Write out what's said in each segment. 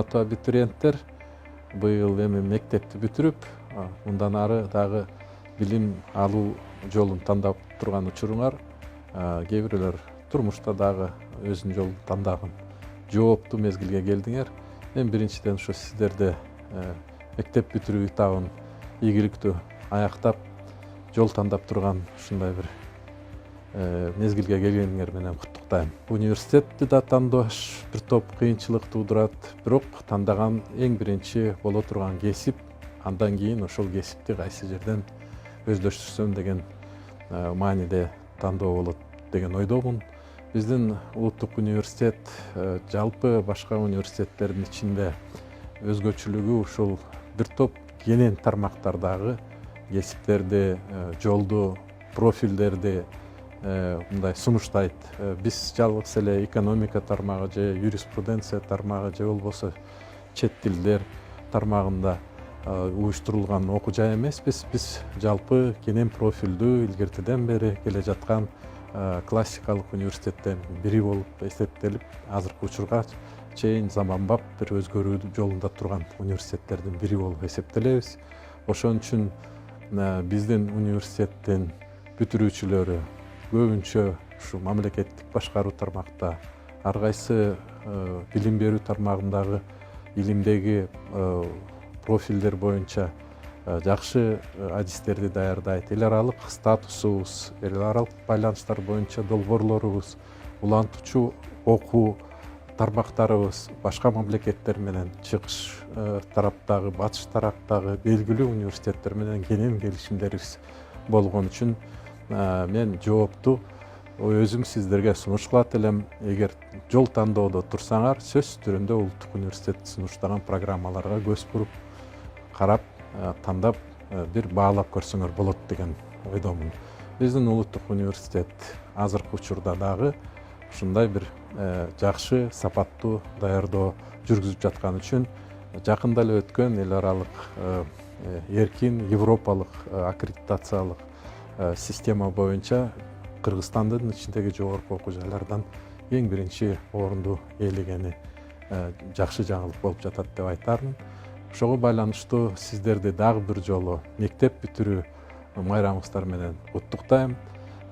урматтуу абитуриенттер, быйыл эми мектепти бүтүрүп, мындан ары дагы билим алуу жолун тандап турган учуруңар, кээ бирөөлөр турмушта дагы өзүнүн жолун тандаган жооптуу мезгилге келдиңер. Мен биринчиден ушу сиздерди мектеп бүтүрүү этабын ийгиликтүү аяктап, жол тандап турган ушундай бир мезгилге келгениңер менен куттуктайм. Университетти да тандаш бир топ кыйынчылык туудурат, бирок тандаган эң биринчи боло турган кесип, андан кийин ошол кесипти кайсы жерден өздөштүрсөм деген мааниде тандоо болот деген ойдомун. Биздин улуттук университет жалпы башка университеттердин ичинде өзгөчөлүгү ушул бир топ кенен тармактардагы кесиптерди, жолду, профилдерди мындай сунуштайт. Биз жалгыз эле экономика тармагы же юриспруденция тармагы же болбосо чет тилдер тармагында уюштурулган окуу жай эмеспиз. Биз жалпы кенен профилдүү илгертиден бери келе жаткан классикалык университеттен бири болуп эсептелип, азыркы учурга чейин заманбап бир өзгөрүү жолунда турган университеттердин бири болуп эсептелебиз. Ошон үчүн биздин университеттин бүтүрүүчүлөрү көбүнчө ушу мамлекеттик башкаруу тармакта, ар кайсы билим берүү тармагындагы илимдеги профилдер боюнча жакшы адистерди даярдайт. Эл аралык статусубуз, эл аралык байланыштар боюнча долбоорлорубуз, улантуучу окуу тармактарыбыз башка мамлекеттер менен, чыгыш тараптагы, батыш тараптагы белгилүү университеттер менен кенен келишимдерибиз болгон үчүн мен жоопту өзүм сиздерге сунуш кылат элем. Эгер жол тандоодо турсаңар, сөзсүз түрүндө улуттук университет сунуштаган программаларга көз буруп, карап, тандап, бир баалап көрсөңөр болот деген ойдомун. Биздин улуттук университет азыркы учурда дагы ушундай бир жакшы, сапаттуу даярдоо жүргүзүп жаткан үчүн жакында эле өткөн эл аралык эркин европалык аккредитациялык система боюнча Кыргызстандын ичиндеги жогорку окуу жайлардан эң биринчи орунду ээлегени жакшы жаңылык болуп жатат деп айтармын. Ошого байланыштуу сиздерди дагы бир жолу мектеп бүтүрүү майрамыңыздар менен куттуктайм.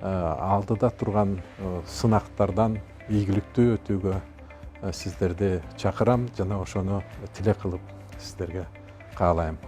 Алдыда турган сынактардан ийгиликтүү өтүүгө сиздерди чакырам жана ошону тилек кылып сиздерге каалайм.